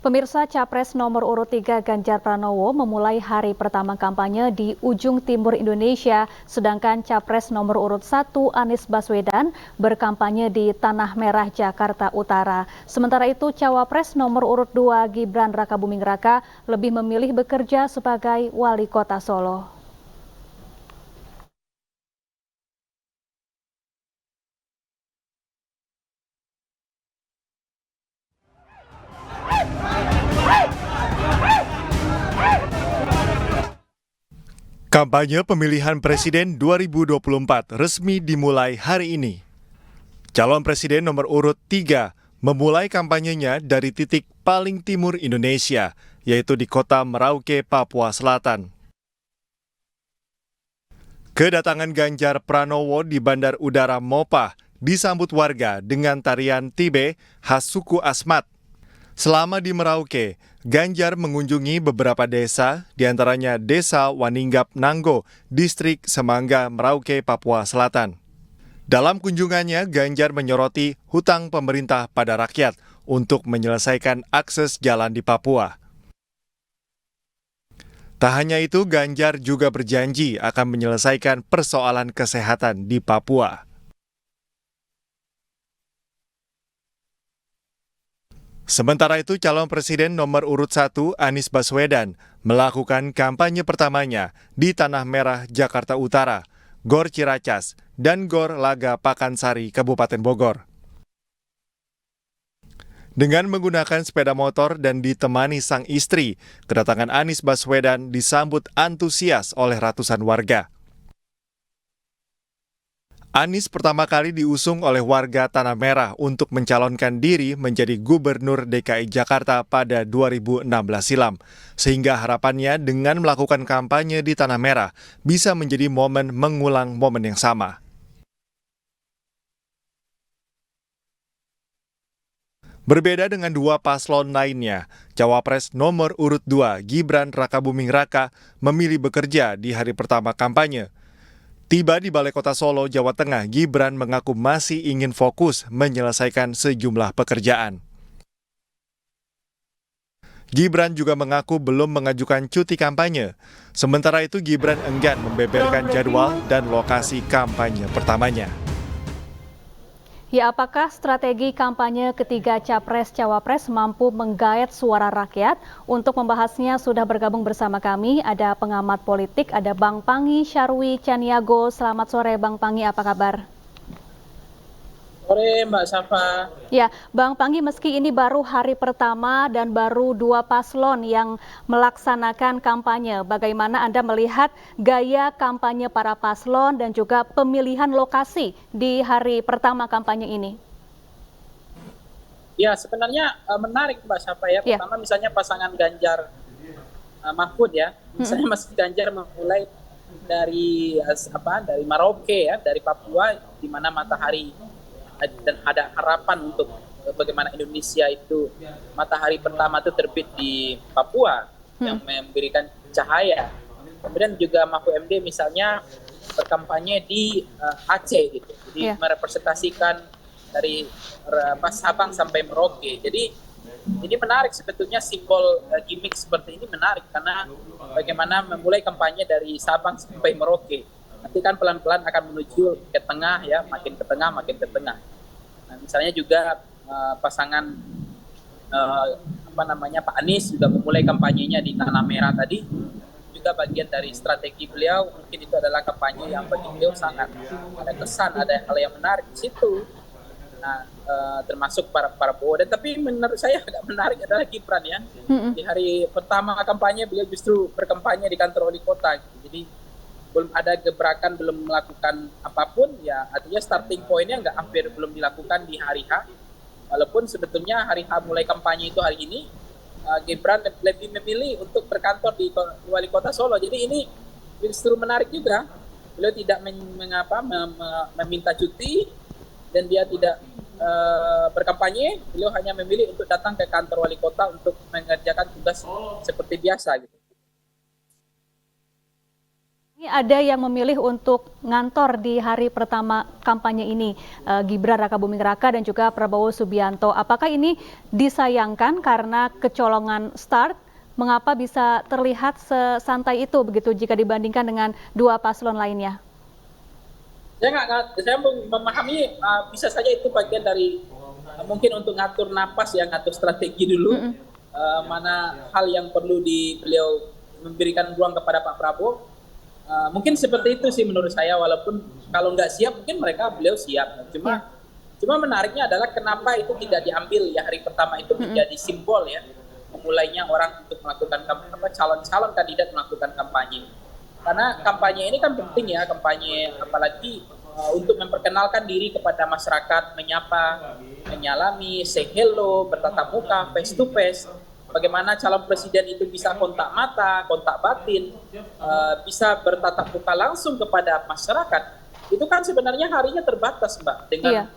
Pemirsa, Capres nomor urut 3 Ganjar Pranowo memulai hari pertama kampanye di ujung timur Indonesia, sedangkan Capres nomor urut 1 Anies Baswedan berkampanye di Tanah Merah, Jakarta Utara. Sementara itu, Cawapres nomor urut 2 Gibran Rakabuming Raka lebih memilih bekerja sebagai wali kota Solo. Kampanye pemilihan Presiden 2024 resmi dimulai hari ini. Calon Presiden nomor urut 3 memulai kampanyenya dari titik paling timur Indonesia, yaitu di kota Merauke, Papua Selatan. Kedatangan Ganjar Pranowo di Bandar Udara Mopah disambut warga dengan tarian Tibe khas suku Asmat. Selama di Merauke, Ganjar mengunjungi beberapa desa, diantaranya Desa Waninggap Nanggo, Distrik Semangga, Merauke, Papua Selatan. Dalam kunjungannya, Ganjar menyoroti hutang pemerintah pada rakyat untuk menyelesaikan akses jalan di Papua. Tak hanya itu, Ganjar juga berjanji akan menyelesaikan persoalan kesehatan di Papua. Sementara itu, calon presiden nomor urut 1 Anies Baswedan melakukan kampanye pertamanya di Tanah Merah, Jakarta Utara, Gor Ciracas, dan Gor Laga Pakansari, Kabupaten Bogor. Dengan menggunakan sepeda motor dan ditemani sang istri, kedatangan Anies Baswedan disambut antusias oleh ratusan warga. Anies pertama kali diusung oleh warga Tanah Merah untuk mencalonkan diri menjadi Gubernur DKI Jakarta pada 2016 silam. Sehingga harapannya dengan melakukan kampanye di Tanah Merah bisa menjadi momen mengulang momen yang sama. Berbeda dengan dua paslon lainnya, Cawapres nomor urut 2 Gibran Rakabuming Raka memilih bekerja di hari pertama kampanye. Tiba di Balai Kota Solo, Jawa Tengah, Gibran mengaku masih ingin fokus menyelesaikan sejumlah pekerjaan. Gibran juga mengaku belum mengajukan cuti kampanye. Sementara itu, Gibran enggan membeberkan jadwal dan lokasi kampanye pertamanya. Ya, apakah strategi kampanye ketiga Capres-Cawapres mampu menggait suara rakyat? Untuk membahasnya sudah bergabung bersama kami, ada pengamat politik, ada Bang Pangi Syarwi Caniago. Selamat sore Bang Pangi, apa kabar? Sore Mbak Safa. Ya, Bang Pangi, meski ini baru hari pertama dan baru dua paslon yang melaksanakan kampanye, bagaimana Anda melihat gaya kampanye para paslon dan juga pemilihan lokasi di hari pertama kampanye ini? Ya, sebenarnya menarik Mbak Safa ya. Pertama misalnya pasangan Ganjar Mahfud ya. Misalnya Mas Ganjar memulai dari dari Merauke ya, dari Papua di mana matahari dan ada harapan untuk bagaimana Indonesia itu matahari pertama itu terbit di Papua yang memberikan cahaya. Kemudian juga Mahfud MD misalnya berkampanye di Aceh gitu. Jadi merepresentasikan dari Sabang sampai Merauke. Jadi ini menarik sebetulnya simbol gimmick seperti ini menarik karena bagaimana memulai kampanye dari Sabang sampai Merauke. Nanti kan pelan-pelan akan menuju ke tengah ya, makin ke tengah, makin ke tengah. Nah, misalnya juga pasangan Pak Anies juga memulai kampanyenya di Tanah Merah tadi, juga bagian dari strategi beliau. Mungkin itu adalah kampanye yang bagi beliau sangat ada kesan, ada hal yang menarik di situ. Nah, termasuk para Prabowo. Dan tapi menurut saya agak menarik adalah Gibran ya. Di hari pertama kampanye beliau justru berkampanye di kantor wali kota. Jadi belum ada gebrakan, belum melakukan apapun, ya artinya starting point-nya hampir belum dilakukan di hari H. Walaupun sebetulnya hari H mulai kampanye itu hari ini, Gibran lebih memilih untuk berkantor di wali kota Solo. Jadi ini justru menarik juga. Beliau tidak meminta cuti dan dia tidak berkampanye. Beliau hanya memilih untuk datang ke kantor wali kota untuk mengerjakan tugas seperti biasa gitu. Ada yang memilih untuk ngantor di hari pertama kampanye ini, Gibran Rakabuming Raka dan juga Prabowo Subianto. Apakah ini disayangkan karena kecolongan start? Mengapa bisa terlihat sesantai itu begitu jika dibandingkan dengan dua paslon lainnya? Saya memahami bisa saja itu bagian dari mungkin untuk ngatur napas ya, ngatur strategi dulu. Mana hal yang perlu beliau memberikan ruang kepada Pak Prabowo. Mungkin seperti itu sih menurut saya, walaupun kalau nggak siap mungkin beliau siap. Cuma menariknya adalah kenapa itu tidak diambil ya hari pertama itu menjadi simbol ya memulainya orang untuk melakukan calon kandidat melakukan kampanye. Karena kampanye ini kan penting ya, kampanye apalagi untuk memperkenalkan diri kepada masyarakat, menyapa, menyalami, say hello, bertatap muka, face to face. Bagaimana calon presiden itu bisa kontak mata, kontak batin, bisa bertatap muka langsung kepada masyarakat. Itu kan sebenarnya harinya terbatas, Mbak, dengan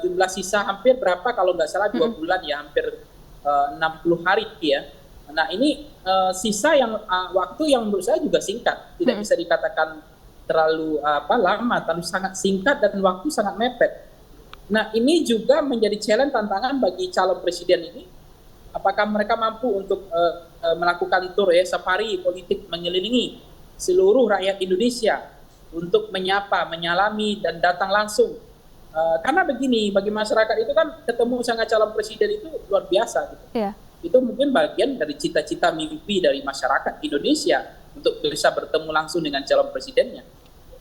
jumlah sisa hampir berapa kalau nggak salah 2 bulan ya, hampir 60 hari ya. Nah ini sisa yang waktu yang menurut saya juga singkat, tidak bisa dikatakan terlalu lama, terlalu sangat singkat dan waktu sangat mepet. Nah ini juga menjadi challenge tantangan bagi calon presiden ini. Apakah mereka mampu untuk melakukan tur safari politik mengelilingi seluruh rakyat Indonesia untuk menyapa, menyalami, dan datang langsung. Karena begini, bagi masyarakat itu kan ketemu sama calon presiden itu luar biasa. Gitu. Yeah. Itu mungkin bagian dari cita-cita mimpi dari masyarakat Indonesia untuk bisa bertemu langsung dengan calon presidennya.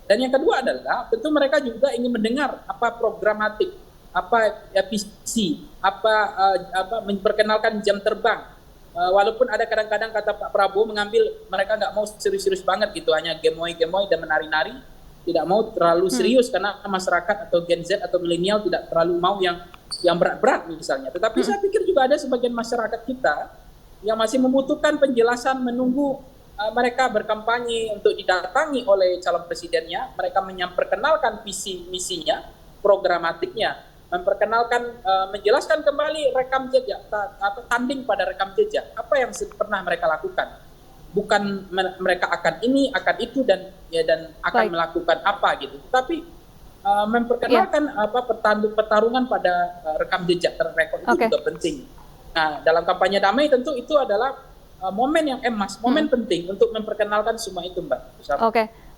Dan yang kedua adalah tentu mereka juga ingin mendengar apa programatik, apa visi, apa memperkenalkan jam terbang. Walaupun ada kadang-kadang kata Pak Prabowo mengambil mereka nggak mau serius-serius banget gitu, hanya gemoy-gemoy dan menari-nari, tidak mau terlalu serius karena masyarakat atau Gen Z atau milenial tidak terlalu mau yang berat-berat misalnya. Tetapi saya pikir juga ada sebagian masyarakat kita yang masih membutuhkan penjelasan, menunggu mereka berkampanye untuk didatangi oleh calon presidennya, mereka memperkenalkan visi misinya, programatiknya, memperkenalkan, menjelaskan kembali rekam jejak, tanding pada rekam jejak, apa yang pernah mereka lakukan. Bukan mereka akan ini, akan itu dan akan melakukan apa gitu. Tapi memperkenalkan pertarungan pada rekam jejak rekor itu juga penting. Nah, dalam kampanye damai tentu itu adalah momen yang emas, momen penting untuk memperkenalkan semua itu, Mbak.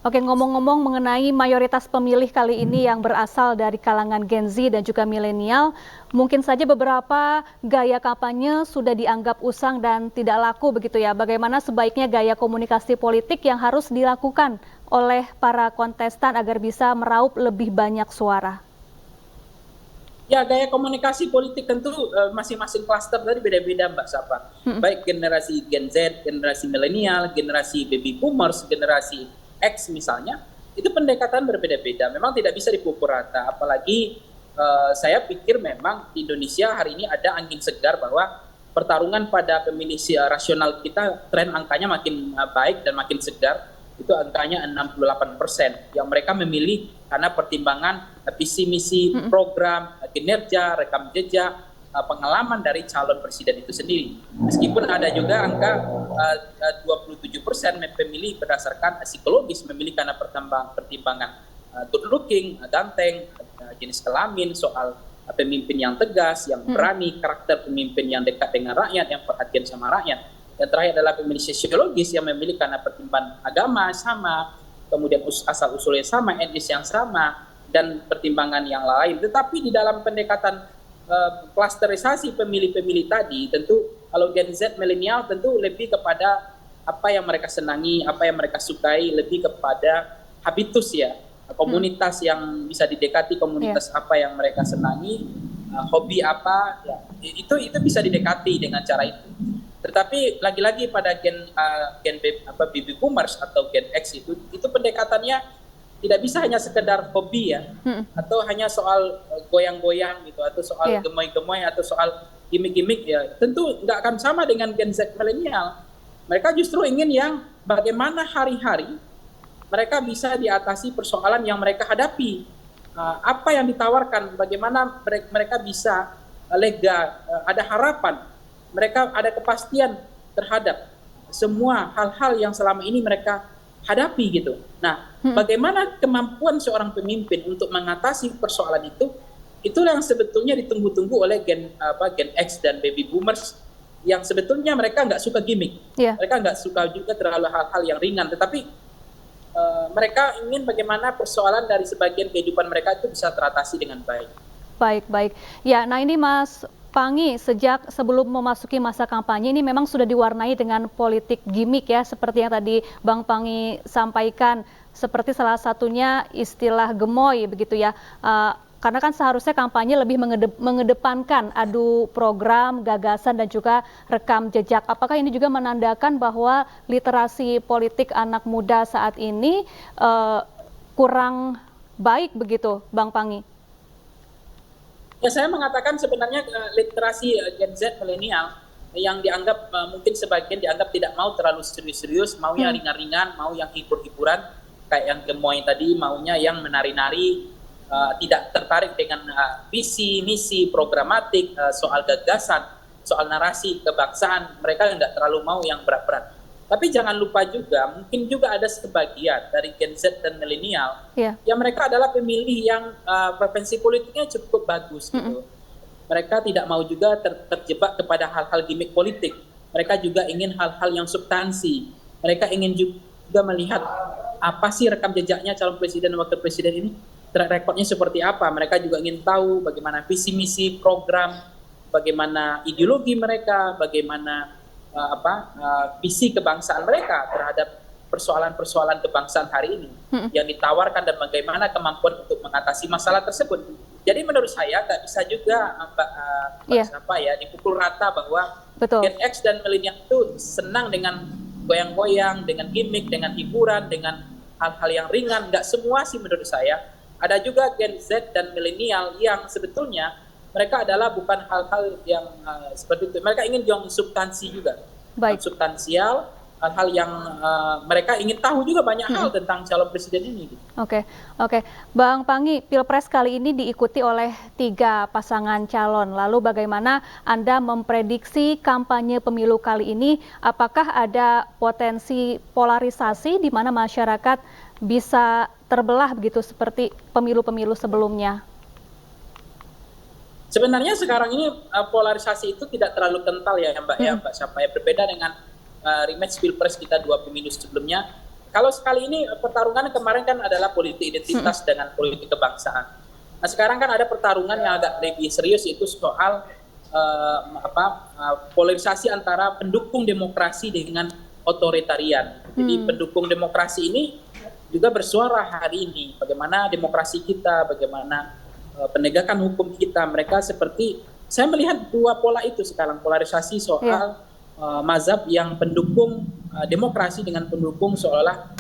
Oke, ngomong-ngomong mengenai mayoritas pemilih kali ini yang berasal dari kalangan Gen Z dan juga milenial, mungkin saja beberapa gaya kampanye sudah dianggap usang dan tidak laku begitu ya. Bagaimana sebaiknya gaya komunikasi politik yang harus dilakukan oleh para kontestan agar bisa meraup lebih banyak suara? Ya, gaya komunikasi politik tentu masing-masing klaster tadi beda-beda, Mbak Sapa. Baik generasi Gen Z, generasi milenial, generasi baby boomers, generasi X misalnya, itu pendekatan berbeda-beda. Memang tidak bisa dipukul rata. Apalagi saya pikir memang di Indonesia hari ini ada angin segar bahwa pertarungan pada pemilih rasional kita, tren angkanya makin baik dan makin segar. Itu angkanya 68% yang mereka memilih karena pertimbangan visi misi, program, kinerja, rekam jejak, pengalaman dari calon presiden itu sendiri. Meskipun ada juga angka 27% pemilih berdasarkan psikologis, memilih karena pertimbangan good looking, ganteng, jenis kelamin, soal pemimpin yang tegas, yang berani, karakter pemimpin yang dekat dengan rakyat, yang perhatian sama rakyat. Yang terakhir adalah pemilih sosiologis yang memilih karena pertimbangan agama sama, kemudian asal-usulnya sama, etnis yang sama, dan pertimbangan yang lain. Tetapi di dalam pendekatan klasterisasi pemilih-pemilih tadi, tentu kalau Gen Z milenial tentu lebih kepada apa yang mereka senangi, apa yang mereka sukai, lebih kepada habitus ya, komunitas yang bisa didekati, komunitas apa yang mereka senangi, hobi apa, ya, itu bisa didekati dengan cara itu. Tetapi lagi-lagi pada gen baby boomers atau Gen X itu pendekatannya tidak bisa hanya sekedar hobi ya, atau hanya soal goyang-goyang gitu, atau soal gemoy-gemoy, atau soal gimmick-gimmick ya. Tentu nggak akan sama dengan Gen Z milenial. Mereka justru ingin yang bagaimana hari-hari mereka bisa diatasi persoalan yang mereka hadapi. Apa yang ditawarkan, bagaimana mereka bisa lega, ada harapan. Mereka ada kepastian terhadap semua hal-hal yang selama ini mereka hadapi gitu. Nah, bagaimana kemampuan seorang pemimpin untuk mengatasi persoalan itu, itulah yang sebetulnya ditunggu-tunggu oleh Gen X dan baby boomers, yang sebetulnya mereka nggak suka gimmick, mereka nggak suka juga terlalu hal-hal yang ringan, tetapi mereka ingin bagaimana persoalan dari sebagian kehidupan mereka itu bisa teratasi dengan baik. Baik. Ya, nah ini Mas Pangi, sejak sebelum memasuki masa kampanye ini memang sudah diwarnai dengan politik gimmick ya, seperti yang tadi Bang Pangi sampaikan, seperti salah satunya istilah gemoy begitu ya. Karena kan seharusnya kampanye lebih mengedepankan adu program, gagasan dan juga rekam jejak. Apakah ini juga menandakan bahwa literasi politik anak muda saat ini kurang baik begitu, Bang Pangi? Ya, saya mengatakan sebenarnya literasi Gen Z milenial yang dianggap mungkin sebagian dianggap tidak mau terlalu serius-serius, maunya ringan-ringan, mau yang hibur-hiburan, kayak yang gemoy tadi, maunya yang menari-nari, tidak tertarik dengan visi, misi, programatik, soal gagasan, soal narasi kebangsaan, mereka nggak terlalu mau yang berat-berat. Tapi jangan lupa juga, mungkin juga ada sebagian dari Gen Z dan milenial yang mereka adalah pemilih yang preferensi politiknya cukup bagus gitu. Mereka tidak mau juga terjebak kepada hal-hal gimmick politik. Mereka juga ingin hal-hal yang substansi. Mereka ingin juga melihat apa sih rekam jejaknya calon presiden dan wakil presiden ini, track recordnya seperti apa. Mereka juga ingin tahu bagaimana visi misi program, bagaimana ideologi mereka, bagaimana visi kebangsaan mereka terhadap persoalan-persoalan kebangsaan hari ini yang ditawarkan dan bagaimana kemampuan untuk mengatasi masalah tersebut. Jadi menurut saya nggak bisa juga dipukul rata bahwa Gen X dan milenial itu senang dengan goyang-goyang, dengan gimmick, dengan hiburan, dengan hal-hal yang ringan. Nggak semua sih menurut saya. Ada juga Gen Z dan milenial yang sebetulnya mereka adalah bukan hal-hal yang seperti itu. Mereka ingin yang substansi juga. Substansial, hal-hal yang mereka ingin tahu juga banyak hal tentang calon presiden ini. Oke. Bang Pangi, Pilpres kali ini diikuti oleh 3 pasangan calon. Lalu bagaimana Anda memprediksi kampanye pemilu kali ini? Apakah ada potensi polarisasi di mana masyarakat bisa terbelah begitu seperti pemilu-pemilu sebelumnya? Sebenarnya sekarang ini polarisasi itu tidak terlalu kental ya Mbak Syafai, berbeda dengan rematch Pilpres kita 2 pemilu sebelumnya. Kalau sekali ini pertarungan kemarin kan adalah politik identitas dengan politik kebangsaan. Nah sekarang kan ada pertarungan yang agak lebih serius, itu soal polarisasi antara pendukung demokrasi dengan otoritarian. Jadi pendukung demokrasi ini juga bersuara hari ini, bagaimana demokrasi kita, bagaimana penegakan hukum kita. Mereka seperti, saya melihat 2 pola itu sekarang, polarisasi soal mazhab yang pendukung demokrasi dengan pendukung seolah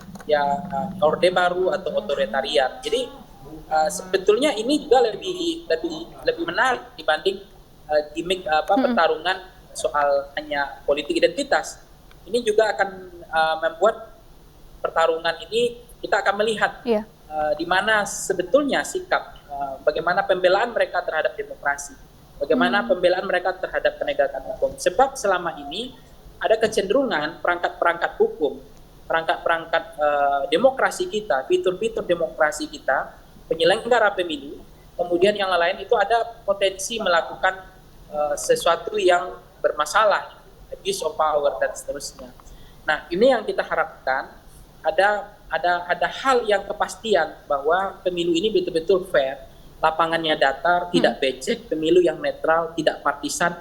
orde baru atau otoritarian. Jadi sebetulnya ini juga lebih menarik dibanding gimmick pertarungan soal hanya politik identitas. Ini juga akan membuat pertarungan ini kita akan melihat di mana sebetulnya sikap, bagaimana pembelaan mereka terhadap demokrasi, bagaimana pembelaan mereka terhadap penegakan hukum. Sebab selama ini ada kecenderungan perangkat-perangkat hukum, perangkat-perangkat demokrasi kita, fitur-fitur demokrasi kita, penyelenggara pemilu, kemudian yang lain itu ada potensi melakukan sesuatu yang bermasalah, abuse of power dan seterusnya. Nah, ini yang kita harapkan, ada hal yang kepastian bahwa pemilu ini betul-betul fair, lapangannya datar, tidak becek, pemilu yang netral, tidak partisan.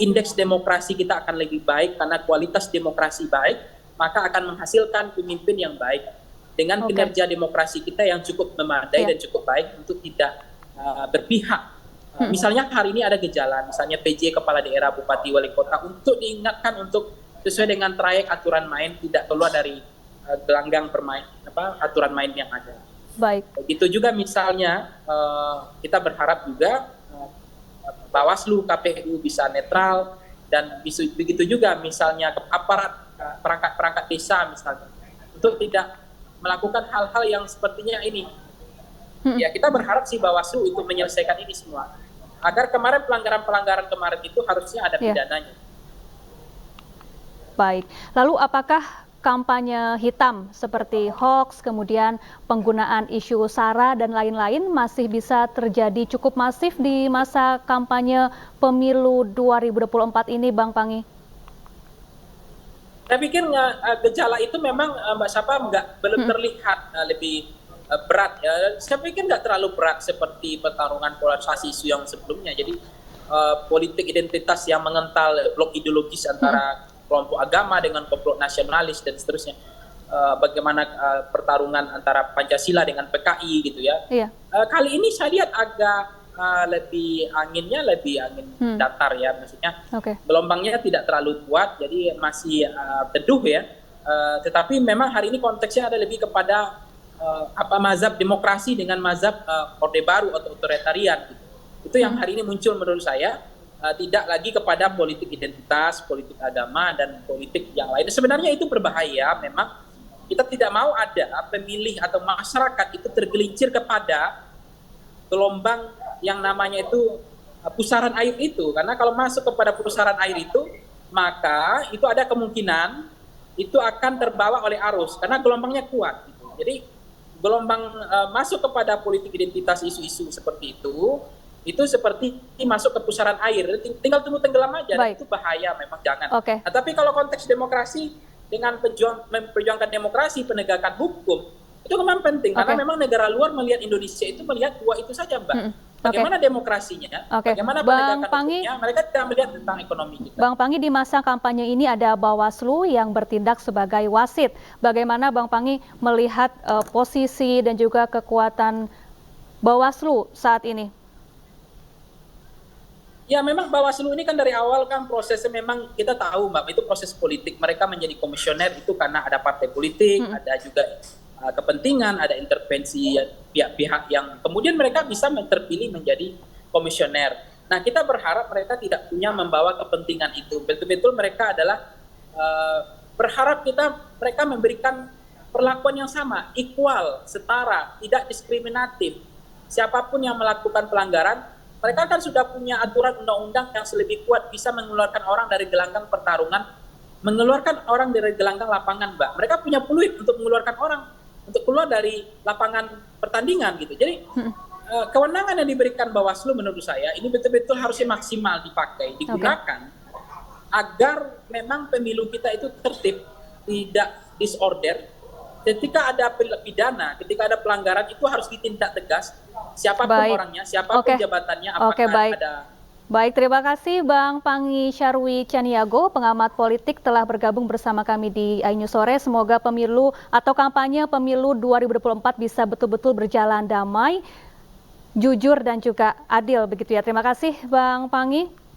Indeks demokrasi kita akan lebih baik karena kualitas demokrasi baik, maka akan menghasilkan pemimpin yang baik dengan kinerja demokrasi kita yang cukup memadai dan cukup baik untuk tidak berpihak. Misalnya hari ini ada gejala, misalnya PJ kepala daerah, bupati, wali kota, untuk diingatkan untuk sesuai dengan trayek aturan main, tidak keluar dari gelanggang aturan main yang ada. Baik. Begitu juga misalnya kita berharap juga Bawaslu, KPU bisa netral, dan begitu juga misalnya aparat perangkat-perangkat desa misalnya untuk tidak melakukan hal-hal yang sepertinya ini. Ya kita berharap sih Bawaslu untuk menyelesaikan ini semua. Agar kemarin pelanggaran kemarin itu harusnya ada pidananya. Baik. Lalu apakah kampanye hitam seperti hoax, kemudian penggunaan isu SARA dan lain-lain masih bisa terjadi cukup masif di masa kampanye pemilu 2024 ini, Bang Pangi? Saya pikir gejala itu memang Mbak Sapa belum terlihat lebih berat ya. Saya pikir nggak terlalu berat seperti pertarungan polarisasi isu yang sebelumnya. Jadi politik identitas yang mengental blok ideologis antara kelompok agama dengan kelompok nasionalis dan seterusnya. Bagaimana pertarungan antara Pancasila dengan PKI gitu ya. Iya. Kali ini saya lihat agak lebih angin datar ya, maksudnya gelombangnya tidak terlalu kuat, jadi masih teduh ya. Tetapi memang hari ini konteksnya ada lebih kepada mazhab demokrasi dengan mazhab orde baru atau otoritarian gitu. Itu yang hari ini muncul menurut saya, tidak lagi kepada politik identitas, politik agama dan politik yang lain. Sebenarnya itu berbahaya. Memang kita tidak mau ada pemilih atau masyarakat itu tergelincir kepada gelombang yang namanya itu pusaran air itu, karena kalau masuk kepada pusaran air itu, maka itu ada kemungkinan itu akan terbawa oleh arus karena gelombangnya kuat gitu. Jadi gelombang masuk kepada politik identitas, isu-isu seperti itu seperti masuk ke pusaran air, tinggal tunggu tenggelam aja. Itu bahaya, memang jangan. Nah, tapi kalau konteks demokrasi dengan memperjuangkan demokrasi, penegakan hukum, itu memang penting karena memang negara luar melihat Indonesia itu melihat dua itu saja, Mbak. Bagaimana demokrasinya, bagaimana penegakan hukumnya, mereka tidak melihat tentang ekonomi kita. Bang Pangi, di masa kampanye ini ada Bawaslu yang bertindak sebagai wasit. Bagaimana Bang Pangi melihat posisi dan juga kekuatan Bawaslu saat ini? Ya, memang Bawaslu ini kan dari awal kan prosesnya memang kita tahu, Mbak, itu proses politik. Mereka menjadi komisioner itu karena ada partai politik, ada juga kepentingan, ada intervensi pihak-pihak yang kemudian mereka bisa terpilih menjadi komisioner. Nah, kita berharap mereka tidak punya membawa kepentingan itu. Betul-betul mereka adalah berharap mereka memberikan perlakuan yang sama, equal, setara, tidak diskriminatif. Siapapun yang melakukan pelanggaran, mereka kan sudah punya aturan undang-undang yang lebih kuat, bisa mengeluarkan orang dari gelanggang pertarungan, mengeluarkan orang dari gelanggang lapangan, Mbak. Mereka punya peluit untuk mengeluarkan orang, untuk keluar dari lapangan pertandingan gitu. Jadi kewenangan yang diberikan Bawaslu menurut saya ini betul-betul harusnya maksimal dipakai, digunakan agar memang pemilu kita itu tertib, tidak disorder. Ketika ada pidana, ketika ada pelanggaran itu harus ditindak tegas. Siapapun orangnya, siapapun jabatannya, apakah ada. Baik, terima kasih Bang Pangi Syarwi Caniago, pengamat politik telah bergabung bersama kami di iNews Sore. Semoga pemilu atau kampanye pemilu 2024 bisa betul-betul berjalan damai, jujur dan juga adil begitu ya. Terima kasih Bang Pangi.